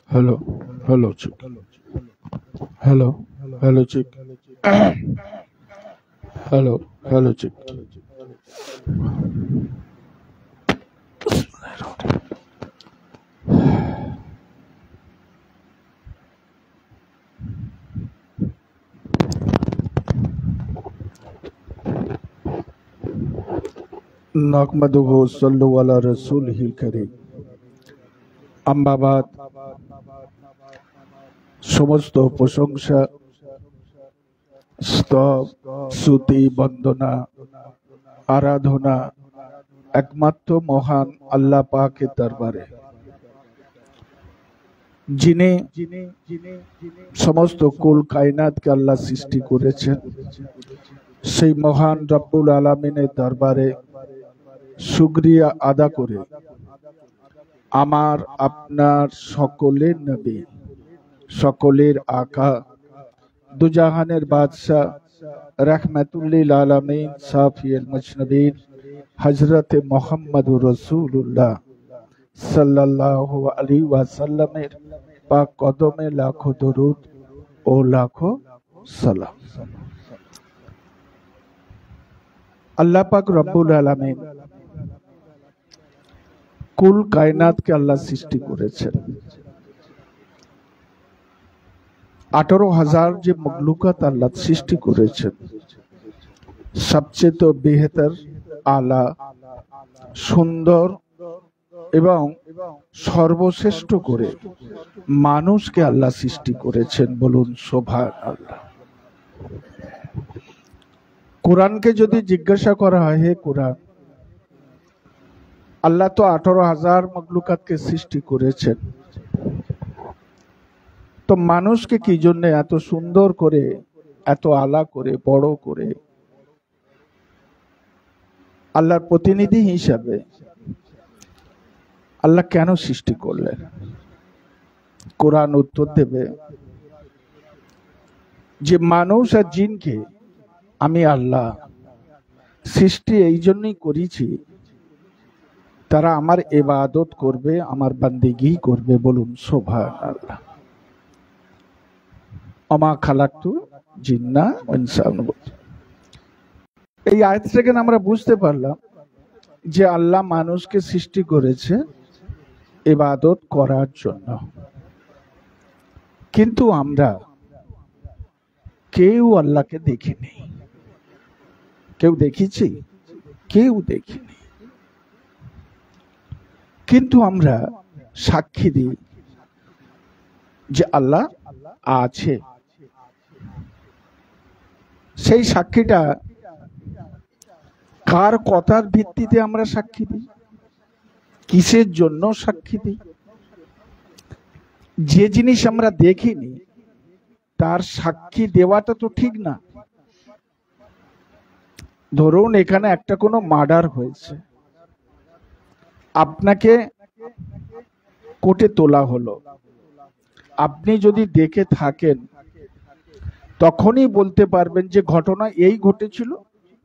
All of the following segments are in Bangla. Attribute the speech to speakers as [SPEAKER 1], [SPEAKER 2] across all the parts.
[SPEAKER 1] Hello, hello, chick. Hello, hello, chick. Hello, hello, chick. নাহমাদুহু সাল্লু আলা রাসূলিহিল কারীম। আম্মা বাদ, সমস্ত প্রশংসা, স্তব, স্তুতি, বন্দনা, আরাধনা একমাত্র মহান আল্লাহ পাকের দরবারে, যিনি সমস্ত কুল কায়নাতকে আল্লাহ সৃষ্টি করেছেন। সেই মহান রব্বুল আলামিনের দরবারে শুকরিয়া আদা করে আমার আপনার সকলের নবী, সকলের আকা, দুজাহানের বাদশাহ, রাহমাতুল্লিল আলামিন, সাফিউল মুজনবিন হযরতে মুহাম্মদুর রাসূলুল্লাহ সাল্লাল্লাহু আলাইহি ওয়াসাল্লামের পাক কদমে লাখো দরুদ ও লাখো সালাম। আল্লাহ পাক রব্বুল আলামিন কুল কায়নাতকে আল্লাহ সৃষ্টি করেছেন। 18,000 যে মখলুকাত আল্লাহ সৃষ্টি করেছেন, সবচেয়ে তো বেহতর, আলা, সুন্দর এবং সর্বশ্রেষ্ঠ করে মানুষকে আল্লাহ সৃষ্টি করেছেন। বলুন সুবহানাল্লাহ। কোরআনকে যদি জিজ্ঞাসা করা হয়, হে কোরআন, আল্লাহ তো 18,000 মখলুকাতকে সৃষ্টি করেছেন, তো মানুষকে কি জন্য এত সুন্দর করে, এত আলা করে, বড় করে আল্লাহর প্রতিনিধি হিসাবে আল্লাহ কেন সৃষ্টি করলেন? কোরআন উত্তর দেবে যে মানুষ আর জিনকে আমি আল্লাহ সৃষ্টি এই জন্যই করেছি, তারা আমার ইবাদত করবে, আমার বান্দিগি করবে। বলুন সুবহানাল্লাহ। ওমা খালাকতু জিন্না ওয়াল ইনসা। এই আয়াত থেকে আমরা বুঝতে পারলাম যে আল্লাহ মানুষকে সৃষ্টি করেছে ইবাদত করার জন্য। কিন্তু আমরা কেউ আল্লাহকে দেখিনি। কেউ দেখেছি? কেউ দেখিনি। কিন্তু আমরা সাক্ষী দিই যে আল্লাহ আছে। সেই সাক্ষীটা কার কথার ভিত্তিতে আমরা সাক্ষী দিই? কিসের জন্য সাক্ষী দিই? যে জিনিস আমরা দেখিনি তার সাক্ষী দেওয়াটা তো ঠিক না। ধরুন এখানে একটা কোনো মার্ডার হয়েছে, আপনাকে কোর্টে তোলা হলো, আপনি যদি দেখে থাকেন তখনই বলতে পারবেন যে ঘটনা এই ঘটেছিল,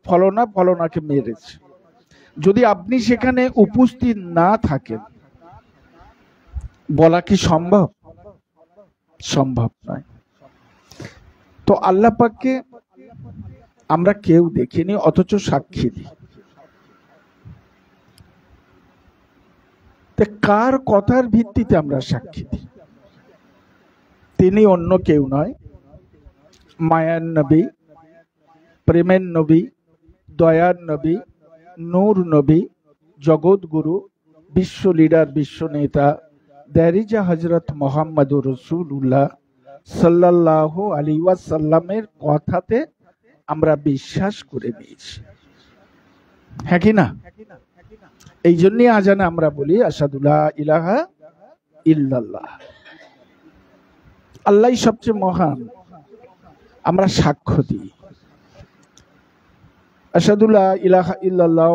[SPEAKER 1] ফলনা ফলনাকে মেরেছে। যদি আপনি সেখানে উপস্থিত না থাকেন, বলা কি সম্ভব? সম্ভব নয়। তো আল্লাহ পাককে আমরা কেউ দেখিনি, অথচ সাক্ষী দিই। কার কথার ভিত্তিতে আমরা সাক্ষী দিই? তিনি অন্য কেউ নয়, মায়ার নবী, প্রেমের নবী, দয়ার নবী, নূর নবী, জগৎ গুরু, বিশ্ব লিডার, বিশ্ব নেতা দারিজা হযরত মুহাম্মদুর রাসূলুল্লাহ সাল্লাল্লাহু আলাইহি ওয়াসাল্লামের কথাতে আমরা বিশ্বাস করে নিয়েছি। হ্যাঁ কি না? এই জন্যই আজানে আমরা বলি আশহাদু লা ইলাহা ইল্লাল্লাহ। আল্লাহই সবচেয়ে মহান, আমরা সাক্ষ্য দিই আশহাদু লা ইলাহা ইল্লাল্লাহ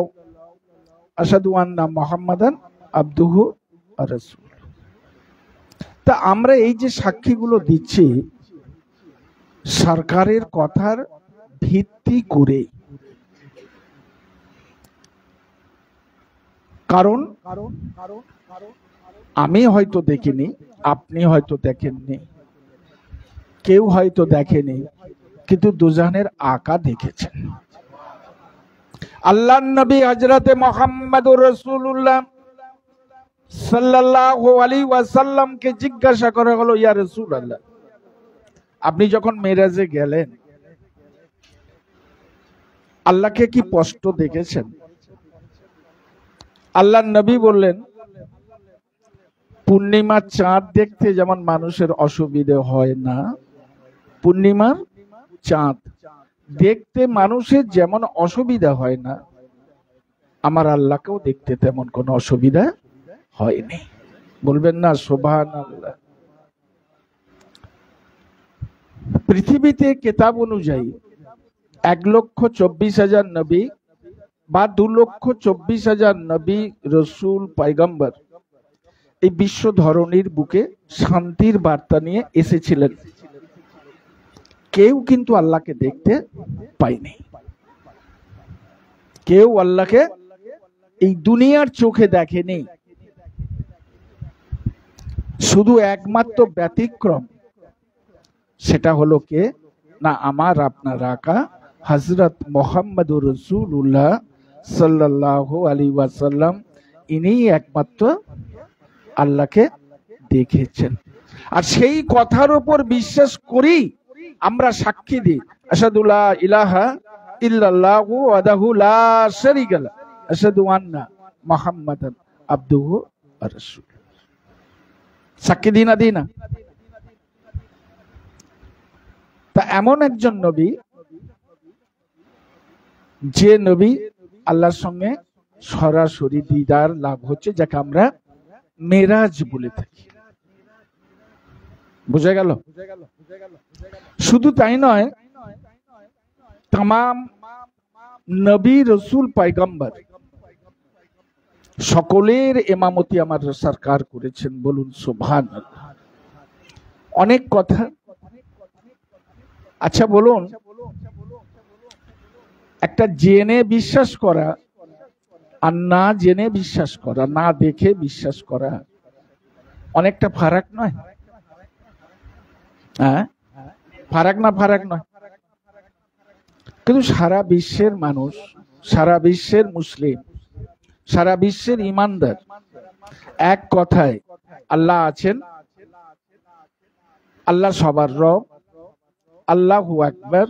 [SPEAKER 1] আশহাদু আন্না মুহাম্মাদান আবদুহু ওয়া রাসূলুহু। তা আমরা এই যে সাক্ষীগুলো দিচ্ছি সরকারের কথার ভিত্তি করে, কারণ আমি হয়তো দেখিনি, আপনি হয়তো দেখেননি, কেউ হয়তো দেখেনি, কিন্তু দুজাহানের আকা দেখেছেন। আল্লাহর নবী হযরতে মুহাম্মদুর রাসূলুল্লাহ সাল্লাল্লাহু আলাইহি ওয়াসাল্লামকে জিজ্ঞাসা করা হলো, ইয়া রাসূলুল্লাহ, আপনি যখন মেরাজে গেলেন আল্লাহকে কি স্পষ্ট দেখেছেন? আল্লাহর নবী বললেন, পূর্ণিমার চাঁদ দেখতে যেমন মানুষের অসুবিধে হয় না, পূর্ণিমার চাঁদ দেখতে মানুষের যেমন অসুবিধা হয় না, আমার আল্লাহকেও দেখতে তেমন কোনো অসুবিধা হয়নি। বলবেন না সুবহানাল্লাহ। পৃথিবীতে কিতাব অনুযায়ী 1,24,000 নবী বা 2,24,000 নবী, রসুল, পয়গম্বর এই বিশ্ব ধরনীর বুকে শান্তির বার্তা নিয়ে এসেছিলেন। কেউ কিন্তু আল্লাহকে দেখতে পায়নি। কেউ আল্লাহকে এই দুনিয়ার চোখে দেখেনি। শুধু একমাত্র ব্যতিক্রম, সেটা হলো কে না, আমার আপনার আকা হযরত মুহাম্মদুর রাসূলুল্লাহ সাল্লাল্লাহু আলাইহি ওয়াসাল্লাম, ইনি একমাত্র আল্লাহকে দেখেছেন। আর সেই কথার উপর বিশ্বাস করি আমরা সাক্ষী দিই, আশহাদু লা ইলাহা ইল্লাল্লাহু ওয়াহদাহু লা শারীকা লাহু আশহাদু আন্না মুহাম্মাদান আবদুহু ওয়া রাসূলুহু। সাক্ষী দিই না দিই না? তা এমন একজন নবী, যে নবী আল্লাহর সঙ্গে সরাসরি দিদার লাভ হচ্ছে, যাকে আমরা মেরাজ বলে থাকি। বুঝা গেল? শুধু তাই নয়, तमाम নবী, রসুল, পয়গম্বর সকলের ইমামতি আমার সরকার করেছেন। বলুন সুবহানাল্লাহ। অনেক কথা। আচ্ছা বলুন, একটা জেনে বিশ্বাস করা আর না জেনে বিশ্বাস করা, না দেখে বিশ্বাস করা, অনেকটা ফারাক নয়? হ্যাঁ, ফারাক না? ফারাক নয়। কিন্তু সারা বিশ্বের মানুষ, সারা বিশ্বের মুসলিম, সারা বিশ্বের ইমানদার এক কথায় আল্লাহ আছেন, আল্লাহ সবার রব, আল্লাহু আকবার,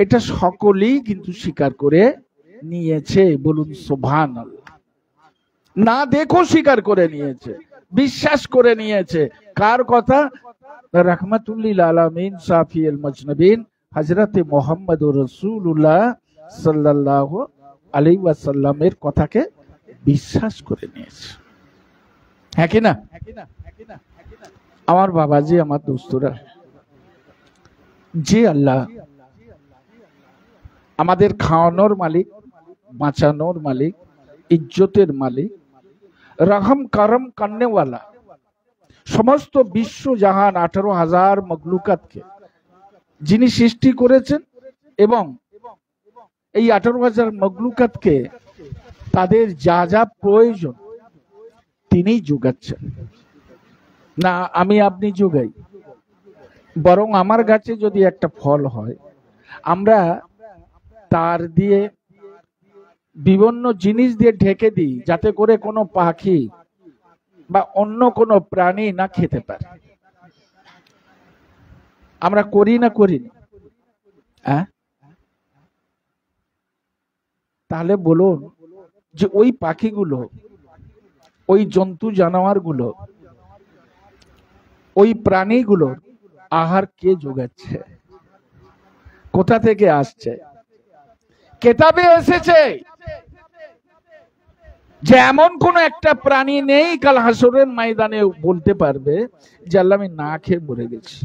[SPEAKER 1] এটা সকলেই কিন্তু স্বীকার করে নিয়েছে। বলুন সুবহানাল্লাহ। না দেখো স্বীকার করে নিয়েছে, বিশ্বাস করে নিয়েছে। কার কথা? রাহমাতুল্লিল আলামিন, সাফিউল মুজনবিন হযরতে মুহাম্মদুর রাসূলুল্লাহ সাল্লাল্লাহু আলাইহি ওয়াসাল্লামের কথাকে বিশ্বাস করে নিয়েছে। হ্যাঁ কি না? আমার বাবাজি, আমার দোস্তরা, যে আল্লাহ আমাদের খাওয়ানোর মালিক, বাঁচানোর মালিক, ইজ্জতের মালিক, রহম করম করনেওয়ালা, সমস্ত বিশ্ব জাহান 18,000 মখলুকাতকে যিনি সৃষ্টি করেছেন এবং এই 18,000 মখলুকাতকে তাদের যা যা প্রয়োজন তিনি যোগাচ্ছেন। না আমি আপনি যোগাই, বরং আমার গাছে যদি একটা ফল হয়, আমরা তার দিয়ে বিভিন্ন জিনিস দিয়ে ঢেকে দিই, যাতে করে কোনো পাখি বা অন্য কোনো প্রাণী না খেতে পারে। আমরা করি না? করি না? হ্যাঁ, তাহলে বলুন যে ওই পাখিগুলো, ওই জন্তু জানোয়ারগুলো, ওই প্রাণীগুলোর আহার কে যোগাচ্ছে? কোথা থেকে আসছে? কিতাবে এসেছে যে এমন কোন একটা প্রাণী নেই কাল হাসরের ময়দানে বলতে পারবে যে আল্লাহ আমি না খেয়ে মরে গেছি।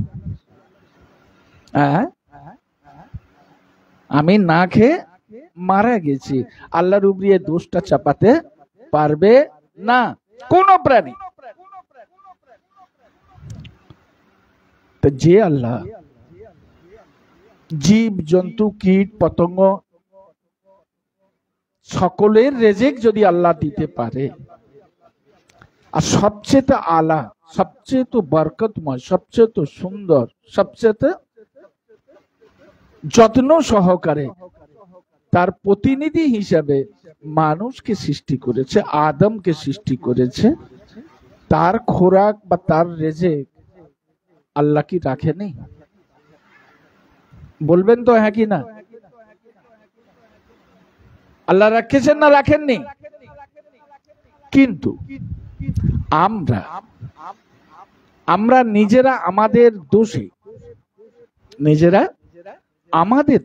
[SPEAKER 1] আমি না খেয়ে মারা গেছি। আল্লাহর উপরে দোষটা চাপাতে পারবে না কোন প্রাণী। তো যে আল্লাহ জীব জন্তু কীট পতঙ্গ সকলের রেজেক যদি আল্লাহ দিতে পারে, আর সবচেয়ে আলা, সবচেয়ে বরকতময়, সবচেয়ে সুন্দর, সবচেয়ে যত্ন সহকারে তার প্রতিনিধি হিসাবে মানুষকে সৃষ্টি করেছে, আদমকে সৃষ্টি করেছে। তার খোরাক বা তার রেজেক আল্লাহ কি রাখেনি? বলবেন তো হ্যাঁ কি না? আল্লাহ রাখেছেন না রাখেননি? কিন্তু আমরা নিজেরা আমাদের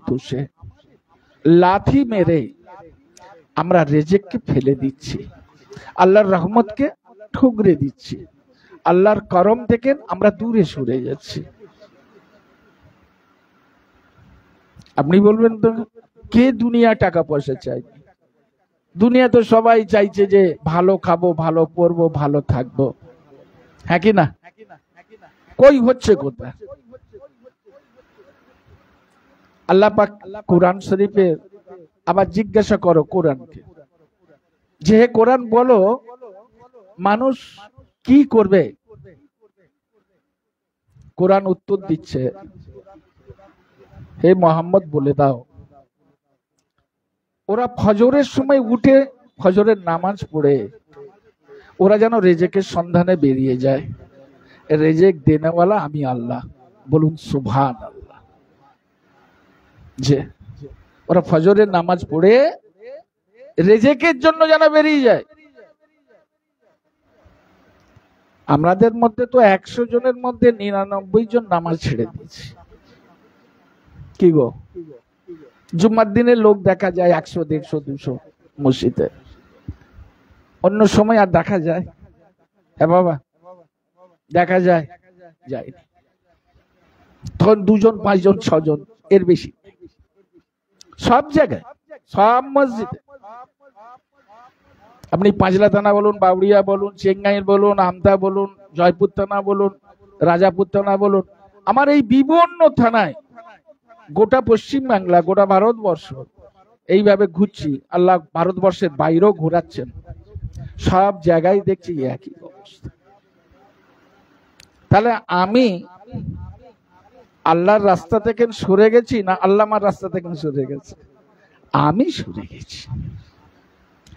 [SPEAKER 1] দোষে লাথি মেরে আমরা রেজেককে ফেলে দিচ্ছি, আল্লাহর রহমতকে ঠুকরে দিচ্ছি, আল্লাহর করম থেকে আমরা দূরে সরে যাচ্ছি। আপনি বলবেন তো কে দুনিয়া টাকা পয়সা চাই? দুনিয়া তো সবাই চাইছে যে ভালো খাবো, ভালো পরবো, ভালো থাকবো, হ্যাঁ কি না? কই হচ্ছে কোথায়? আল্লাহ পাক কোরআন শরীফে আবার জিজ্ঞাসা করো কোরআনকে, যে হে কোরআন বলো মানুষ কি করবে? কোরআন উত্তর দিচ্ছে, হে মোহাম্মদ বলে দাও, ওরা ফজরের সময় উঠে ফজরের নামাজ পড়ে ওরা যেন রেজেকের সন্ধানে বেরিয়ে যায়। রেজেক দেনেওয়ালা আমি আল্লাহ, বলুন সুবহানাল্লাহ। যে ওরা ফজরের নামাজ পড়ে রেজেকের জন্য যেন বেরিয়ে যায়। আমাদের মধ্যে তো 100 জনের মধ্যে 99 জন নামাজ ছেড়ে দিয়েছে। কি গো, জুম্মার দিনে লোক দেখা যায় 100, 150, 200 মসজিদে, অন্য সময় আর দেখা যায়? হ্যাঁ বাবা, দেখা যায়? যায়নি। তখন 2 জন, 5 জন, 6 জন, এর বেশি। সব জায়গায়, সব মসজিদে, আপনি পাঁচলা থানা বলুন, বাউড়িয়া বলুন, চেঙ্গাইল বলুন, আমতা বলুন, জয়পুর থানা বলুন, রাজাপুর থানা বলুন, আমার এই বিভিন্ন থানায়, গোটা পশ্চিম বাংলা, গোটা ভারতবর্ষ এইভাবে ঘুরছি। আল্লাহ ভারতবর্ষের বাইরেও ঘোরাচ্ছেন, সব জায়গায় দেখছি একই অবস্থা। তাহলে আমি আল্লাহর রাস্তা থেকে সরে গেছি না আল্লাহ আমার রাস্তা থেকে সরে গেছে? আমি সরে গেছি।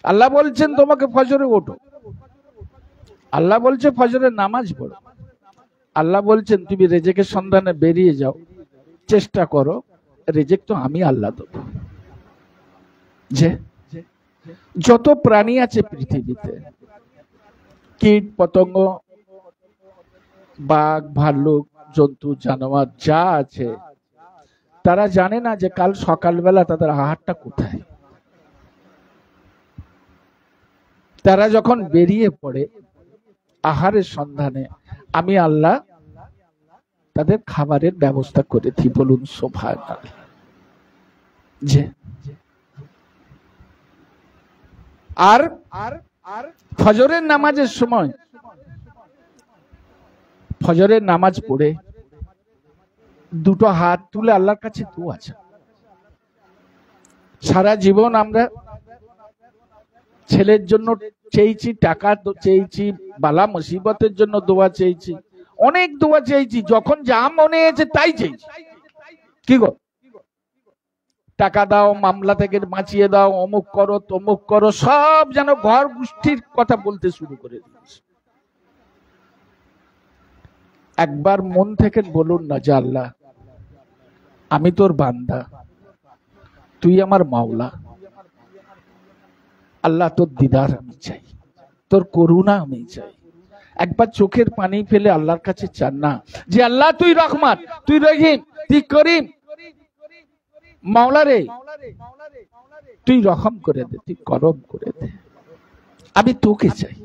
[SPEAKER 1] আল্লাহ বলছেন তোমাকে ফজরে ওঠো, আল্লাহ বলছে ফজরের নামাজ পড়ো, আল্লাহ বলছেন তুমি রেজেকের সন্ধানে বেরিয়ে যাও, চেষ্টা করো, রেজেক তো আমি আল্লাহ দেবো। যে যত প্রাণী আছে পৃথিবীতে, কীট পতঙ্গ, বাঘ, ভাল্লুক, জন্তু, জানোয়ার যা আছে, তারা জানে না যে কাল সকালবেলা তাদের আহারটা কোথায়। তারা যখন বেরিয়ে পড়ে আহারের সন্ধানে, আমি আল্লাহ তাদের খাবারের ব্যবস্থা করেছি, বলুন সুবহানাল্লাহ। যে আর ফজরের নামাজের সময়, ফজরের নামাজ পড়ে দুটো হাত তুলে আল্লাহর কাছে দোয়া চাই। সারা জীবন আমরা ছেলের জন্য চেয়েছি, টাকা চেয়েছি, বালা মুসিবতের জন্য দোয়া চেয়েছি, অনেক দোয়া চেয়েছি, যখন যা মনে হয়েছে তাই চেয়েছি। কি গো, টাকা দাও, মামলা থেকে বাঁচিয়ে দাও, অমুক করো, তমুক করো, সব যেন ঘর গোষ্ঠীর কথা বলতে শুরু করে দিয়েছে। একবার মন থেকে বলুন না যে আল্লাহ আমি তোর বান্দা, তুই আমার মাওলা, আল্লাহ তোর দিদার আমি চাই, তোর করুণা আমি চাই। একবার চোখের পানি ফেলে আল্লাহর কাছে চান না যে আল্লাহ তুই রহমান, তুই রহিম, তুই করিম, মাওলা রে তুই রহম করে দে, তুই করম করে দে, আমি তোকে চাই।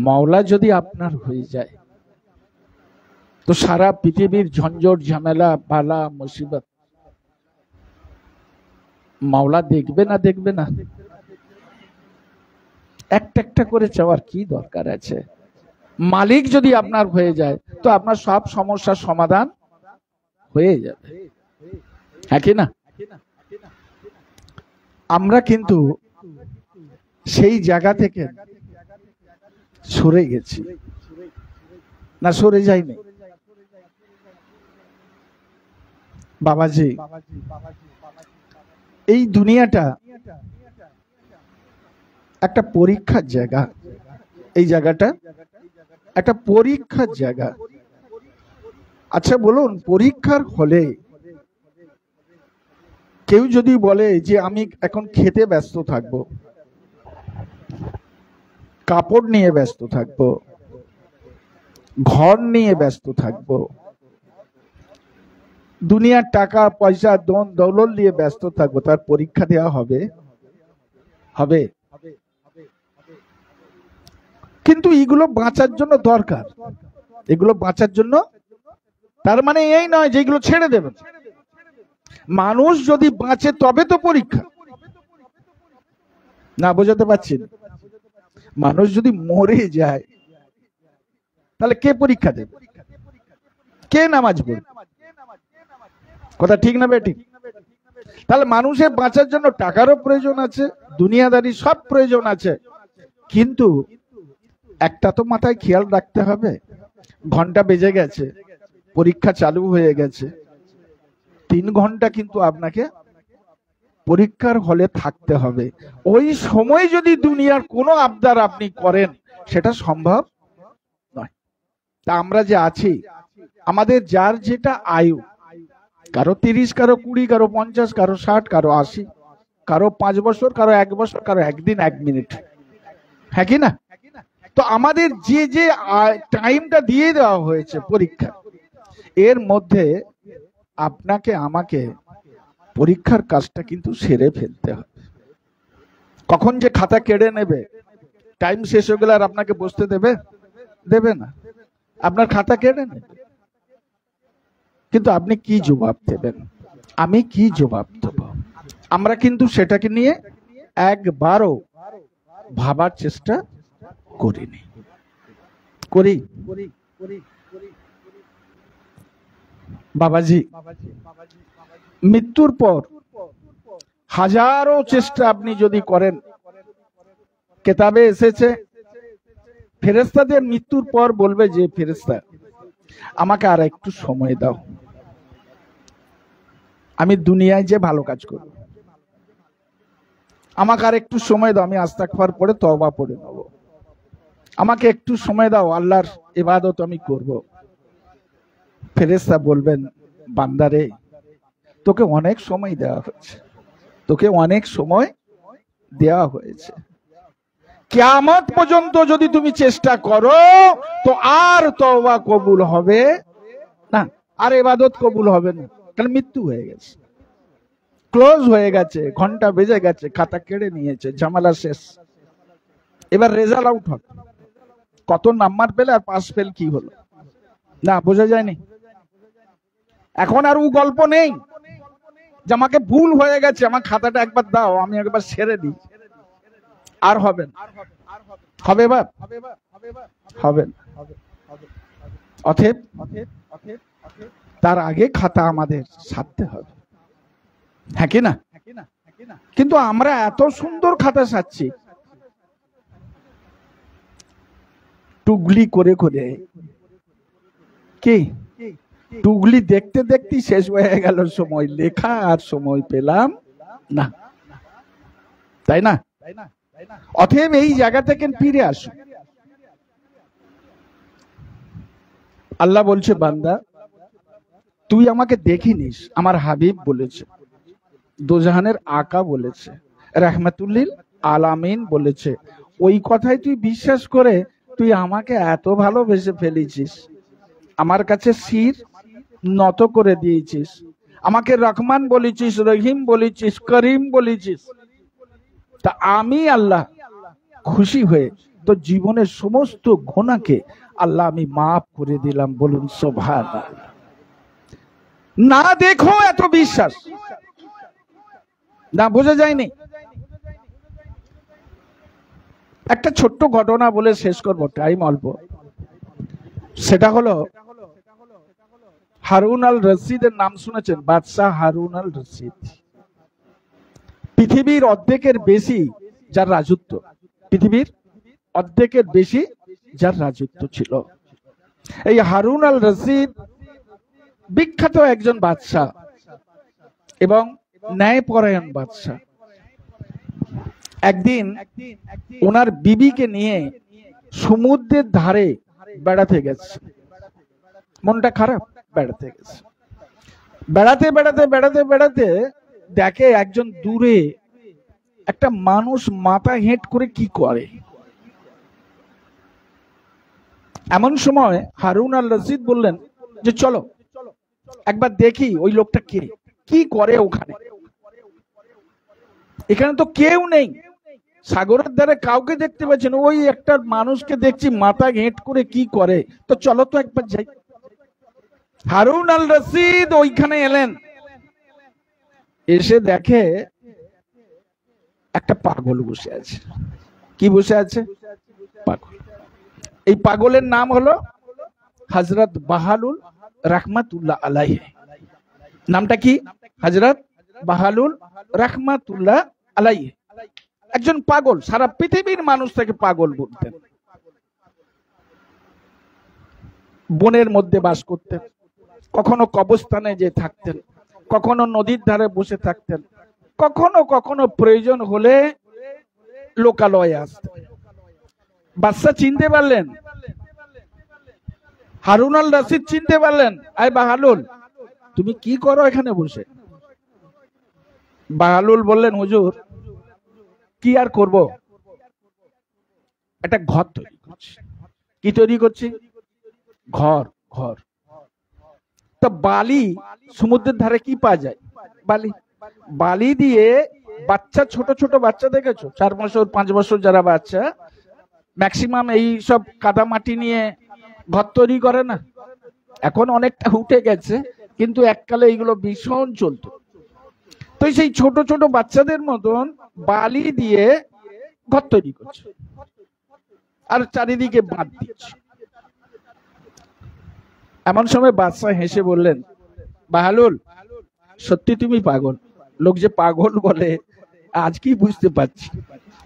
[SPEAKER 1] মাওলা যদি আপনার হয়ে যায় তো সারা পৃথিবীর ঝঞ্ঝট, ঝামেলা, বালা মুসিবত মাওলা দেখবে না? দেখবে না? একটা একটা করে চাওয়ার কি দরকার আছে? মালিক যদি আপনার হয়ে যায় তো আপনার সব সমস্যার সমাধান হয়ে যাবে, হ্যাঁ কি না? আমরা কিন্তু সেই জায়গা থেকে সরে গেছি না সরে যাইনি? বাবাজি, এই দুনিয়াটা একটা পরীক্ষার জায়গা। এই জায়গাটা একটা পরীক্ষার জায়গা। আচ্ছা বলুন, পরীক্ষার হলে কেউ যদি বলে যে আমি এখন খেতে ব্যস্ত থাকবো, কাপড় নিয়ে ব্যস্ত থাকবো, ঘর নিয়ে ব্যস্ত থাকবো, দুনিয়ার টাকা পয়সা ধন দৌলত নিয়ে ব্যস্ত থাকবো, তার পরীক্ষা দেওয়া হবে? হবে? কিন্তু এগুলো বাঁচার জন্য দরকার, এগুলো বাঁচার জন্য। তার মানে এই নয় যে এগুলো ছেড়ে দেবেন। মানুষ যদি বাঁচে তবে তো পরীক্ষা। না বোঝাতে পারছি? মানুষ যদি মরে যায় তাহলে কে পরীক্ষা দেবে? কে নামাজ পড়বে? কথা ঠিক না বেঠিক? তাহলে মানুষের বাঁচার জন্য টাকারও প্রয়োজন আছে, দুনিয়াদারি সব প্রয়োজন আছে, কিন্তু একটা তো মাথায় খেয়াল রাখতে হবে, ঘন্টা বেজে গেছে, পরীক্ষা চালু হয়ে গেছে, 3 ঘন্টা কিন্তু আপনাকে পরীক্ষার হলে থাকতে হবে। ওই সময় যদি দুনিয়ার কোনো আবদার আপনি করেন সেটা সম্ভব নয়। তা আমরা যে আছি, আমাদের যার যেটা আয়ু, কারো 30, কারো 20, কারো 50, কারো 60, কারো 80, কারো 5 বছর, কারো 1 বছর, কারো 1 দিন 1 মিনিট, হ্যাঁ কি না? তো আমাদের যে যে টাইমটা দিয়ে দেওয়া হয়েছে পরীক্ষা, এর মধ্যে আপনাকে আমাকে পরীক্ষার কাজটা কিন্তু সেরে ফেলতে হবে। কখন যে খাতা কেড়ে নেবে, টাইম শেষ হয়ে গেলে আর আপনাকে বসতে দেবে? দেবে না, আপনার খাতা কেড়ে নেবে। কিন্তু আপনি কি জবাব দেবেন? আমি কি জবাব দেব? আমরা কিন্তু সেটাকে নিয়ে একবারও ভাবার চেষ্টা করিনি। করি? বাবাজি, মৃত্যুর পর হাজারো চেষ্টা আপনি যদি করেন, কেতাবে এসেছে ফেরেশতাদের মৃত্যুর পর বলবে যে ফেরেশতা আমাকে আর একটু সময় দাও, আমি দুনিয়ায় যে ভালো কাজ করব, আমাকে আর একটু সময় দাও, আমি ইস্তিগফার পড়ে তওবা পড়ে নেব, আমাকে একটু সময় দাও, আল্লাহর ইবাদত আমি করব। ফেরেশতা বলবেন বান্দারে, তোকে অনেক সময় দেওয়া হয়েছে, তোকে অনেক সময় দেওয়া হয়েছে, কিয়ামত পর্যন্ত যদি তুমি চেষ্টা করো তো আর তওবা কবুল হবে না, আর ইবাদত কবুল হবে না। কারণ মৃত্যু হয়ে গেছে, ক্লোজ হয়ে গেছে, ঘন্টা বেজে গেছে, খাতা কেড়ে নিয়েছে, ঝামেলা শেষ। এবার রেজাল্ট আউট হবে, কত নাম্বার পেলে আর পাস ফেল কি হলো, না বোঝা যায়নি। এখন আর ও গল্প নেই যে আমাকে ভুল হয়ে গেছে, আমার খাতাটা একবার দাও, আমি একবার ছেড়ে দিই, আর হবে না। হবে বাপ? হবে না। অতএব তার আগে খাতা আমাদের সারতে হবে, হ্যাঁ কি না? কিন্তু আমরা এত সুন্দর খাতা সারছি, টুগলি করে করে, কি টুগলি দেখতে দেখতে শেষ হয়ে গেল সময়, লেখা আর সময় পেলাম না, তাই না? অতএব এই জায়গা থেকে ফিরে আসো। আল্লাহ বলছে বান্দা তুই আমাকে দেখিনিস, আমার হাবিব বলেছে, দোজাহানের আকা বলেছে, রাহমাতুল্লিল আলামিন বলেছে, ওই কথাই তুই বিশ্বাস করে তুই আমাকে এত ভালোবেসে ফেলেছিস, আমার কাছে শির নত করে দিয়েছিস, আমাকে রহমান বলেছিস, রহিম বলেছিস, করিম বলেছিস। তা আমি আল্লাহ খুশি হয়ে তো জীবনের সমস্ত গুনাহকে আল্লাহ আমি মাফ করে দিলাম। বলুন সুবহানাল্লাহ। না দেখো এত বিশ্বাস, না বোঝা যায়নি। একটা ছোট্ট ঘটনা বলে শেষ করবো, টাইম অল্প। সেটা হলো হারুন আল রশিদের নাম শুনেছেন? বাদশাহ হারুন আল রশিদ পৃথিবীর অর্ধেকের বেশি যার রাজত্ব, পৃথিবীর অর্ধেকের বেশি যার রাজত্ব ছিল। এই হারুন আল রশিদ বিখ্যাত একজন বাদশাহ এবং ন্যায়পরায়ণ বাদশাহ। একদিন ওনার বিবিকে নিয়ে সমুদ্রের ধারে বেড়াতে গেছে, মনটা খারাপ, বেড়াতে গেছে। বেড়াতে বেড়াতে বেড়াতে বেড়াতে দেখে একজন দূরে একটা মানুষ মাথা হেঁট করে কি করে। এমন সময় হারুন আল রশিদ বললেন যে চলো একবার দেখি ওই লোকটা কে, কি করে ওখানে। এখানে তো কেউ নেই, সাগরের ধারে কাউকে দেখতে পাচ্ছেন, ওই একটা মানুষকে দেখছি মাথা হেঁট করে কি করে, তো চলো তো একবার যাই। হারুন আল রশিদ ওইখানে এলেন, এসে দেখে একটা পাগল বসে আছে। কি বসে আছে? পাগল। এই পাগলের নাম হলো হযরত বাহালুল রাহমাতুল্লাহ আলাইহি। নামটা কি? হযরত বাহালুল রাহমাতুল্লাহ আলাইহি। একজন পাগল, সারা পৃথিবীর মানুষ তাকে পাগল বলতেন। বনের মধ্যে বাস করতেন, কখনো কবরস্থানে যে থাকতেন, কখনো নদীর ধারে বসে থাকতেন, কখনো কখনো প্রয়োজন হলে লোকালয়ে আসতেন। বাদশা চিনতে পারলেন, হারুন আল রশিদ চিনতে পারলেন, আয় বাহালুল তুমি কি করো এখানে বসে? বাহালুল বললেন, হুজুর কি আর করব, একটা ঘর তৈরি করছি। কি তৈরি করছি? ঘর। ঘর তো বালি, সমুদ্রের ধারে কি পাওয়া যায়? বালি। বালি দিয়ে বাচ্চা, ছোট ছোট বাচ্চা দেখেছো, 4 বছর 5 বছর যারা বাচ্চা, ম্যাক্সিমাম এই সব কাদা মাটি নিয়ে ঘর তৈরি করে না। এখন অনেকটা উঠে গেছে, কিন্তু এককালে এইগুলো ভীষণ চলতো। তো সেই ছোট ছোট বাচ্চাদের মতন বালি দিয়ে ঘর তৈরি করছে আর চারিদিকে বাঁধ দিচ্ছে। এমন সময় বাদশা হেসে বললেন, বাহালুল সত্যি তুমি পাগল। লোক যে পাগল বলে আজ কি বুঝতে পারছি।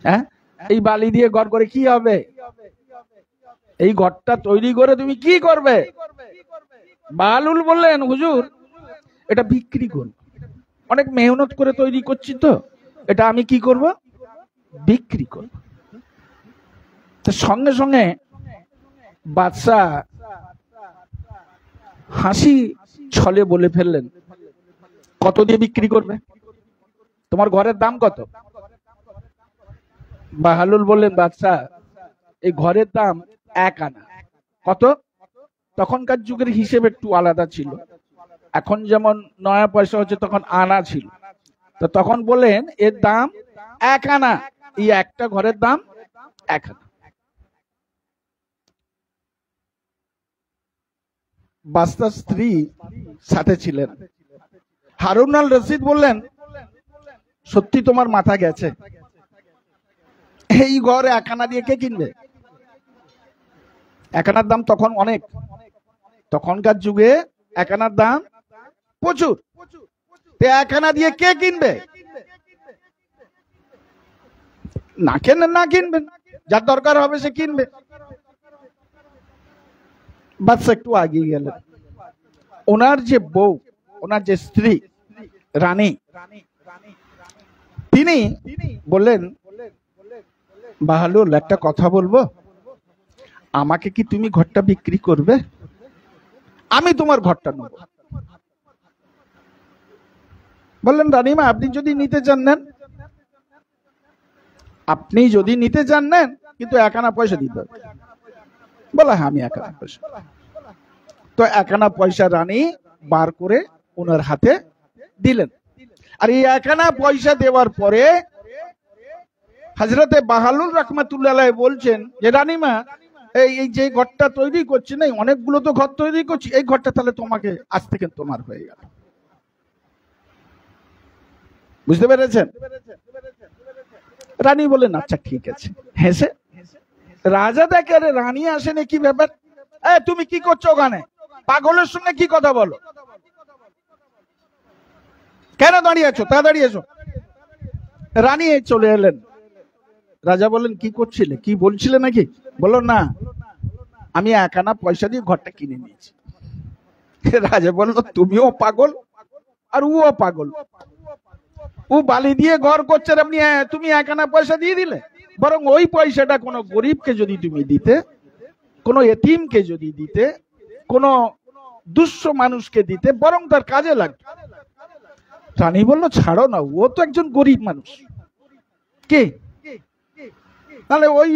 [SPEAKER 1] হ্যাঁ, এই বালি দিয়ে ঘর করে কি হবে? এই ঘরটা তৈরি করে তুমি কি করবে? বাহালুল বললেন, হুজুর এটা বিক্রি করব, অনেক মেহনত করে তৈরি করছি, তো এটা আমি কি করব? বিক্রি করব। সঙ্গে সঙ্গে বাদশা হাসি ছলে বলে ফেললেন, কত দিয়ে বিক্রি করবে? তোমার ঘরের দাম কত? বাহালুল বললেন, বাদশা এই ঘরের দাম 1 আনা। কত? তখনকার যুগের হিসেব একটু আলাদা ছিল, এখন যেমন নয়া পয়সা হচ্ছে, তখন আনা ছিল। তো তখন বললেন এর দাম 1 আনা, এই একটা ঘরের দাম 1 আনা। বাদশার স্ত্রী সাথে ছিলেন। হারুন আল রশিদ বললেন, সত্যি তোমার মাথা গেছে, এই ঘর 1 আনা দিয়ে কে কিনবে? 1 আনার দাম তখন অনেক, তখনকার যুগে 1 আনার দাম প্রচুর। 1 আনা দিয়ে কে কিনবে? না কেনেন, না কিনবেন, যার দরকার হবে সে কিনবে। বাদশা একটু আগিয়ে গেলেন। ওনার যে বউ, ওনার যে স্ত্রী রানী, তিনি বললেন, বাহালুল একটা কথা বলবো, আমাকে কি তুমি ঘরটা বিক্রি করবে? আমি তোমার ঘরটা নেব। বললেন, রানীমা আপনি যদি নিতে চান নেন, আপনি যদি নিতে চান নেন, কিন্তু 1 আনা পয়সা দিতে হবে। বলা, হ্যাঁ আমি 1 আনা পয়সা। তো 1 আনা পয়সা রানী বার করে ওনার হাতে দিলেন। আর এই 1 আনা পয়সা দেওয়ার পরে হযরতে বাহালুল রাহমাতুল্লাহ আলাইহি বলছেন যে রানীমা, এই যে ঘরটা তৈরি করছি, না অনেকগুলো তো ঘর তৈরি করছি, এই ঘরটা তাহলে তোমাকে আজ থেকে তোমার হয়ে গেল। বুঝতে পেরেছেন? রানী বলেন, আচ্ছা ঠিক আছে। হেসে রাজা দেখে, আরে রানী আসেনি, কি ব্যাপার? তুমি কি করছো ওখানে? পাগলের সঙ্গে কি কথা বলো? কেন দাঁড়িয়ে আছো? তাড়াতাড়ি এসো। রানী চলে এলেন, রাজা বললেন কি করছিলে, কি বলছিলে নাকি? বললো না, আমি 1 আনা পয়সা দিয়ে ঘরটা কিনে নিয়েছি। রাজা বললো তুমিও পাগল আর ও পাগল, ও বালি দিয়ে ঘর করছে, আপনি তুমি 1 আনা পয়সা দিয়ে দিলে। বরং ওই পয়সাটা কোনো গরিবকে যদি তুমি দিতে, কোনো এতিমকে যদি দিতে, কোনো দুঃস্থ মানুষকে দিতে, বরং তার কাজে লাগবে। রানী বললো ছাড়ো না, ও তো একজন গরিব মানুষ, কে তাহলে ওই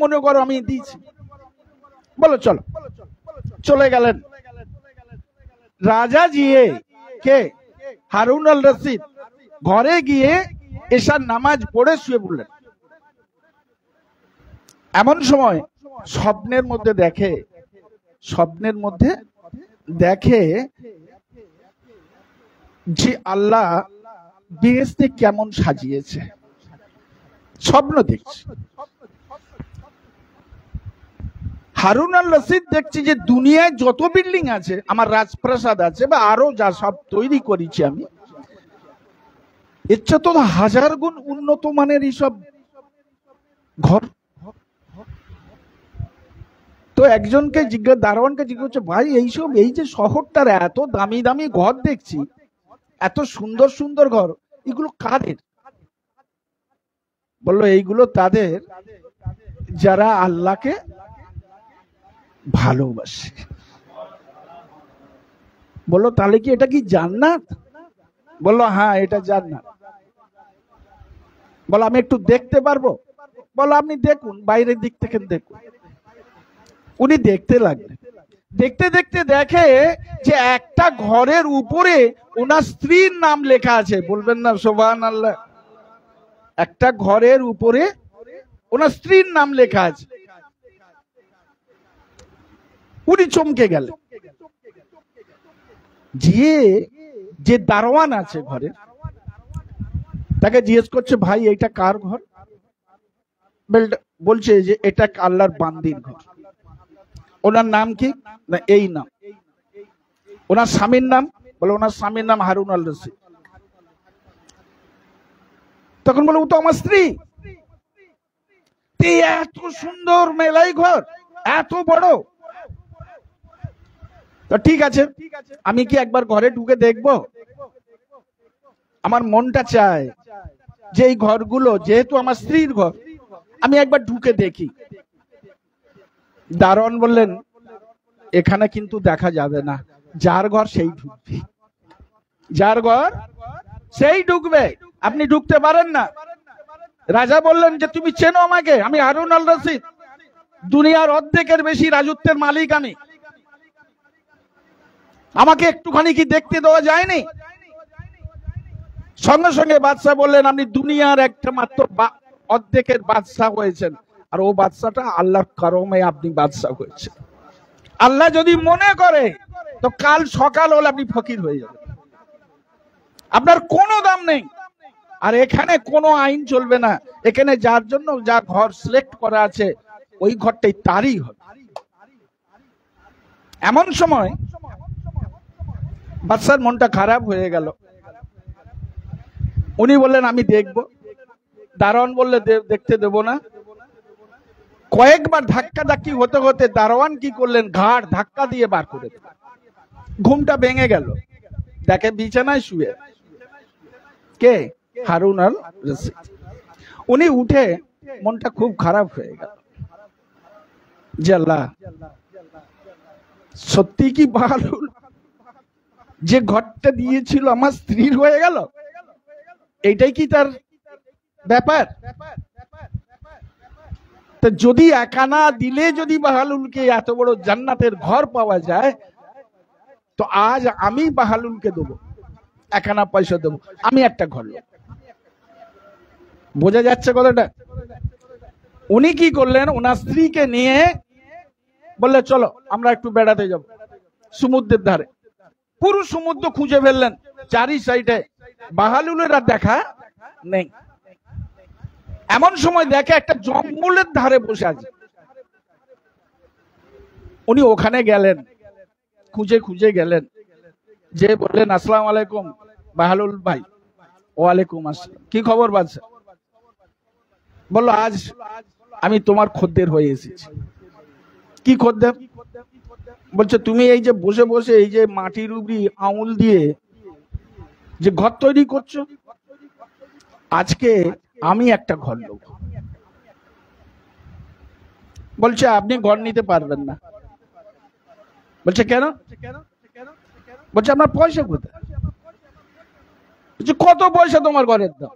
[SPEAKER 1] মনে করো আমি দিয়েছি। বলো চলো, চলে গেলেন। রাজা গিয়ে কে হারুন আল রশিদ ঘরে গিয়ে এশার নামাজ পড়ে শুয়ে পড়লেন। এমন সময় স্বপ্নের মধ্যে দেখে যে আল্লাহ বেহেশতে কেমন সাজিয়েছে, স্বপ্ন দেখছে। হারুন আল রশিদ দেখছি যে দুনিয়ায় যত বিল্ডিং আছে, আমার রাজপ্রাসাদ আছে বা আরো যা সব তৈরি করেছি আমি, এর চেয়ে তো 1000 গুণ উন্নত মানের এইসব ঘর। তো একজনকে দারোয়ানকে জিজ্ঞেস করছে, ভাই এইসব, এই যে শহরটার এত দামি দামি ঘর দেখছি, এত সুন্দর সুন্দর ঘর, এগুলো কাদের? বললো এইগুলো তাদের যারা আল্লাহকে ভালোবাসে। বললো তাহলে কি এটা কি জান্নাত? বললো হ্যাঁ এটা জান্নাত। বলো আমি একটু দেখতে পারবো? বলো আপনি দেখুন, বাইরের দিক থেকে দেখুন। উনি দেখতে লাগলেন। দেখতে দেখতে দেখে যে একটা ঘরের উপরে ওনার স্ত্রীর নাম লেখা আছে। বলবেন না সুবহানাল্লাহ? একটা ঘরের উপরে ওনার স্ত্রীর নাম লেখা আছে। উনি চমকে গেলেন। যে দারোয়ান আছে ঘরে, তাকে জিজ্ঞেস করছে, ভাই এটা কার ঘর? বলছে যে এটা আল্লাহর বান্দির ঘর। ওনার নাম কি? না এই নাম। ওনার স্বামীর নাম? বলে ওনার স্বামীর নাম হারুন আল রশিদ। তখন বলে ও তো আমার স্ত্রী। এত সুন্দর মেলাই ঘর, এত বড়, তো ঠিক আছে, আমি কি একবার ঘরে ঢুকে দেখবো? আমার মনটা চায় যে এই ঘরগুলো যেহেতু আমার স্ত্রীর ঘর, আমি একবার ঢুকে দেখি। দারোয়ান বললেন এখানে কিন্তু দেখা যাবে না, যার ঘর সেই ঢুকবে, যার ঘর সেই ঢুকবে, আপনি ঢুকতে পারেন না। রাজা বললেন যে তুমি চেনো আমাকে? আমি হারুন আল রশিদ, দুনিয়ার অর্ধেকের বেশি রাজত্বের মালিক আমি, আমাকে একটুখানি কি দেখতে দেওয়া যায়নি? সঙ্গে সঙ্গে বাদশাহ বললেন আপনি দুনিয়ার একটা মাত্র অর্ধেকের বাদশাহ হয়েছেন, আর ও বাদশাটা আল্লাহর করমে আপনি বাদশাহ হয়েছেন। আল্লাহ যদি মনে করে তো কাল সকাল হলে আপনি ফকির হয়ে যাবেন, আপনার কোনো দাম নেই। আর এখানে কোনো আইন চলবে না, এখানে যার জন্য যা ঘর সিলেক্ট করা আছে ওই ঘরটাই তারই হবে। এমন সময় বাদশার মনটা খারাপ হয়ে গেল। উনি বললেন আমি দেখব। দারোয়ান বললে দেখতে দেব না। কয়েকবার ধাক্কা ধাক্কি হতে হতে দারোয়ান কি করলেন, ঘাড় ধাক্কা দিয়ে বার করে দিলেন। ঘুমটা ভেঙে গেল, দেখে বিছানায় শুয়ে কে? হারুন আল রশিদ। উনি উঠে মনটা খুব খারাপ হয়ে গেল যে আল্লাহ, সত্যি কি বাহালুল যে ঘরটা দিয়েছিল আমার স্ত্রীর হয়ে গেল? এইটাই কি তার ব্যাপার? তো যদি 1 আনা দিলে যদি বাহালুলকে এত বড় জান্নাতের ঘর পাওয়া যায়, তো আজ আমি বাহালুলকে দেবো, 1 আনা পয়সা দেবো, আমি একটা ঘর। বোঝা যাচ্ছে কথাটা? উনি কি করলেন, ওনার স্ত্রীকে নিয়ে বললে চলো আমরা একটু বেড়াতে যাব সমুদ্রের ধারে। পুরো সমুদ্র খুঁজে ফেললেন, চারি সাইডে বাহালুলের আর দেখা নেই। এমন সময় দেখে একটা জঙ্গলের ধারে বসে আছে। উনি ওখানে গেলেন, খুঁজে খুঁজে গেলেন, যে বললেন আসসালামু আলাইকুম বাহালুল ভাই। ওয়ালাইকুম আসসালাম, কি খবর বাদশা? বললো আজ আমি তোমার খদ্দের হয়ে এসেছি। কি খদ্দের? বলছে তুমি এই যে বসে বসে এই যে মাটির উপরি আঙুল দিয়ে যে ঘর তৈরি করছো, আজকে আমি একটা ঘর নেব। বলছে আপনি ঘর নিতে পারবেন না। বলছে কেন? বলছে আপনার পয়সা কোথায়? বলছে কত পয়সা তোমার ঘরের দাম?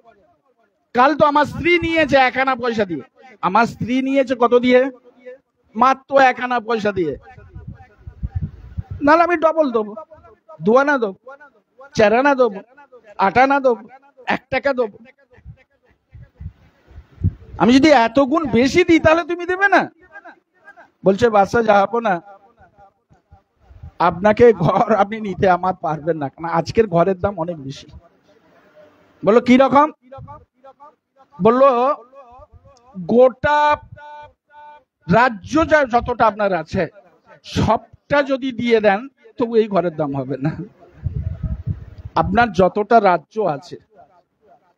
[SPEAKER 1] কাল তো আমার স্ত্রী নিয়েছে 1 আনা পয়সা দিয়ে। আমার স্ত্রী নিয়েছে কত দিয়ে? মাত্র 1 আনা পয়সা দিয়ে। নাহলে আমি ডবল দেবো, 2 আনা দেবো, 4 আনা দেবো, 8 আনা দেবো, 1 টাকা দেবো। আমি যদি এত গুণ বেশি দিই তাহলে তুমি দেবে না? বলছে বাদশা জাহাপনা, আপনাকে ঘর আপনি নিতে আমার পারবেন না, কারণ আজকের ঘরের দাম অনেক বেশি। বললো কি রকম? বললো গোটা রাজ্য যতটা আপনার আছে সবটা যদি দিয়ে দেন তবু এই ঘরের দাম হবে না। আপনার যতটা রাজ্য আছে,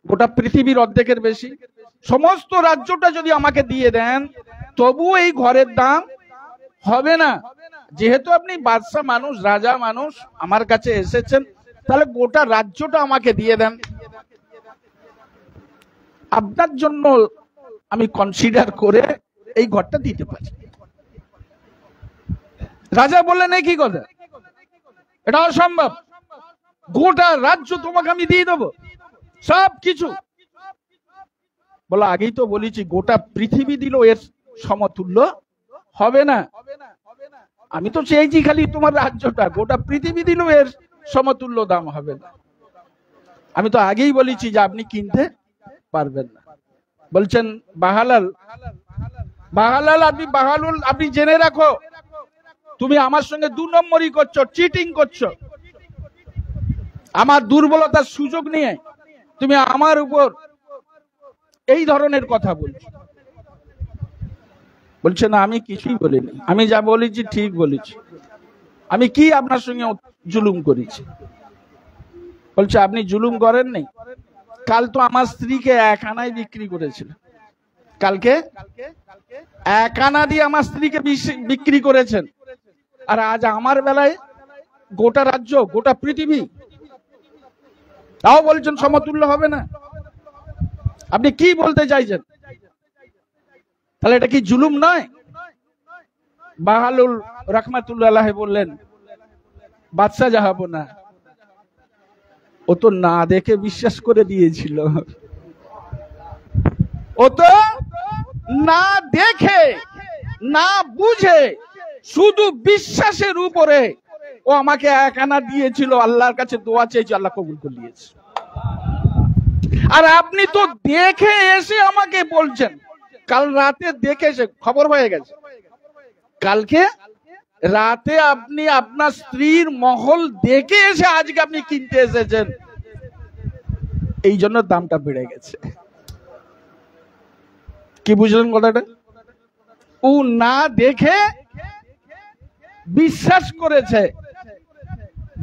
[SPEAKER 1] গোটা পৃথিবীর অর্ধেকের বেশি, সমস্ত রাজ্যটা যদি আমাকে দিয়ে দেন তবু এই ঘরের দাম হবে না। যেহেতু আপনি বাদশা মানুষ, রাজা মানুষ, আমার কাছে এসেছেন, তাহলে গোটা রাজ্যটা আমাকে দিয়ে দেন, আপনার জন্য আমি কনসিডার করে এই ঘরটা দিতে পারি। রাজা বললেন কি কথা, এটা অসম্ভব, গোটা রাজ্য তোমাকে আমি দিয়ে দেবো, সব কিছু। বলো আগেই তো বলেছি গোটা পৃথিবী দিল এর সমতুল্য হবে না। আমি তো চেয়েছি খালি তোমার রাজ্যটা, গোটা পৃথিবী দিল এর সমতুল্য দাম হবে না। আমি তো আগেই বলেছি যে আপনি কিনতে পারবেন না। বলছেন বাহালাল, বাহালাল আপনি বাহালুল, আপনি জেনে রাখো তুমি আমার সঙ্গে 2 নম্বরই করছো, চিটিং করছো। আমার দুর্বলতার সুযোগ নিয়ে তুমি আমার উপর এই ধরনের কথা বলছো। বলছে না আমি কিছুই বলিনি, আমি যা বলেছি ঠিক বলেছি। আমি কি আপনার সঙ্গে জুলুম করেছি? বলছে আপনি জুলুম করেননি, কাল তো আমার স্ত্রীকে 1 আনায় বিক্রি করেছিল। কালকে 1 আনা দিয়ে আমার স্ত্রীকে বিক্রি করেছেন, আর আজ আমার বেলায় গোটা রাজ্য, গোটা পৃথিবী, তাও বলছেন সমতুল্য হবে না। আপনি কি বলতে চাইছেন? তাহলে এটা কি জুলুম নয়? বাহালুল রাহমাতুল্লাহ বললেন বাদশা জাহাপনা, ও তো না দেখে বিশ্বাস করে দিয়েছিল, ও তো না দেখে না বুঝে শুধু বিশ্বাসের উপরে ও আমাকে 1 আনা দিয়েছিল, আল্লাহর কাছে দোয়া চেয়েছে, আল্লাহ কবুল করে নিয়েছে। আর আপনি তো দেখে এসে আমাকে বলছেন, কাল রাতে দেখে এসে খবর হয়ে গেছে, কালকে রাতে আপনি আপনার স্ত্রীর মহল দেখে এসে আজকে আপনি কিনতে এসেছেন, এই জন্য দামটা বেড়ে গেছে। কি বুঝলেন কথাটা? ও না দেখে বিশ্বাস করেছে,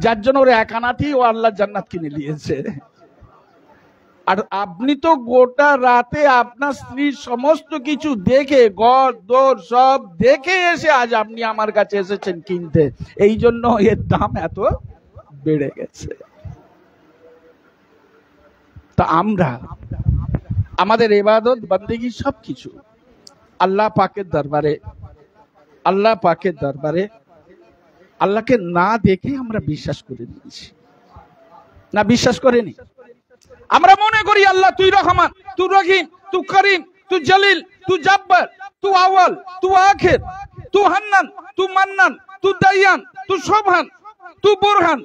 [SPEAKER 1] যার জন্য ওর 1 আনাতেই ও আল্লাহ জান্নাত কিনে নিয়েছে। আর আপনি তো গোটা রাতে আপনার স্ত্রীর সমস্ত কিছু দেখে, ঘর দোর সব দেখে এসে আজ আপনি আমার কাছে এসেছেন কিনতে, এই জন্য এর দাম এত বেড়ে গেছে। তা আমরা আমাদের ইবাদত বন্দেগী সবকিছু আল্লাহ পাকের দরবারে, আল্লাহ পাকের দরবারে আল্লাহকে না দেখে আমরা বিশ্বাস করে নিয়েছি, না বিশ্বাস করেনি। আমরা মনে করি আল্লাহ তুই রহমান, তুই রহিম, তুই করিম, তুই জলিল, তুই জব্বার, তুই আওয়াল, তুই আখির, তুই হান্নান, তুই মান্নান, তুই দাইয়ান, তুই সুবহান, তুই বুরহান।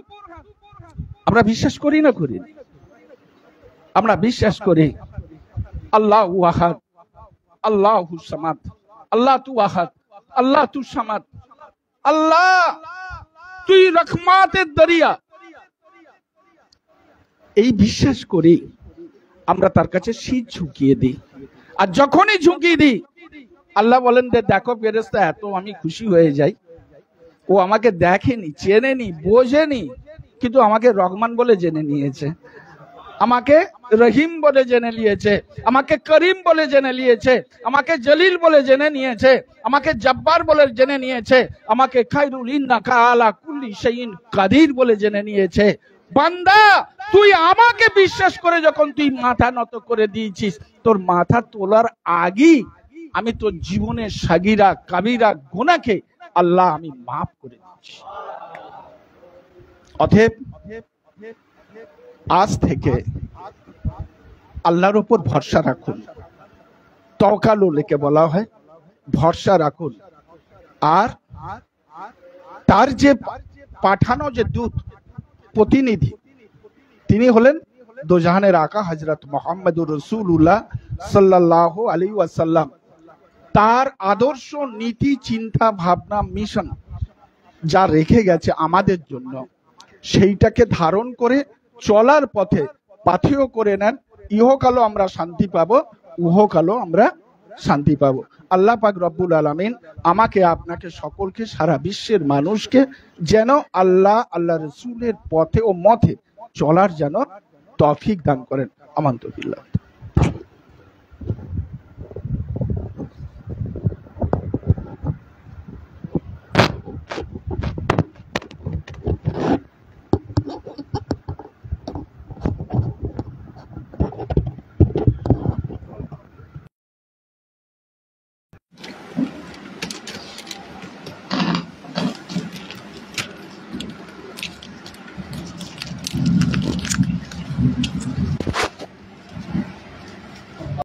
[SPEAKER 1] আমরা বিশ্বাস করি না? করি। আমরা বিশ্বাস করি আল্লাহু আহাদ, আল্লাহু সামাদ, আল্লাহ তু আহাদ, আল্লাহ তু সামাদ, আল্লাহ তুই রহমাতের দরিয়া। এই বিশ্বাস করি আমরা তার কাছে শীত ঝুঁকিয়ে দিই। আর যখনই ঝুঁকিয়ে দিই আল্লাহ বলেন দেখো ফেরেশতা, এত আমি খুশি হয়ে যাই, ও আমাকে দেখেনি, চেনেনি, বোঝেনি, কিন্তু আমাকে রহমান বলে জেনে নিয়েছে। আমাকে রহিম বলে জেনে নিয়েছে, আমাকে করিম বলে জেনে নিয়েছে, আমাকে জলিল বলে জেনে নিয়েছে, আমাকে জব্বার বলে জেনে নিয়েছে, আমাকে খায়রুল ইন্নাকা আলা কুল্লি শাইইন কাদির বলে জেনে নিয়েছে। বান্দা, তুই আমাকে বিশ্বাস করে যখন তুই মাথা নত করে দিয়েছিস, তোর মাথা তোলার আগেই আমি তোর জীবনের সাগিরা কাবিরা গুনাহকে আল্লাহ আমি মাফ করে দিচ্ছি। অতএব আজ থেকে আল্লাহর উপর ভরসা রাখুন। তাওয়াক্কুলকে বলা হয় ভরসা রাখুন। আর তার যে পাঠানো যে দূত প্রতিনিধি, তিনি হলেন দোজাহানের আকা হযরত মুহাম্মদুর রাসূলুল্লাহ সাল্লাল্লাহু আলাইহি ওয়াসাল্লাম। তার আদর্শ, নীতি, চিন্তা, ভাবনা, মিশন যা রেখে গেছে আমাদের জন্য, সেইটাকে ধারণ করে চলার পথে পাথেয় করে নেন। ইহকালও আমরা শান্তি পাবো, উহকালও আমরা শান্তি পাবো। আল্লাহ পাক রব্বুল আলামিন আমাকে, আপনাকে, সকলকে, সারা বিশ্বের মানুষকে যেন আল্লাহ রসুলের পথে ও মতে চলার যেন তৌফিক দান করেন। আমানতু বিল্লাহ।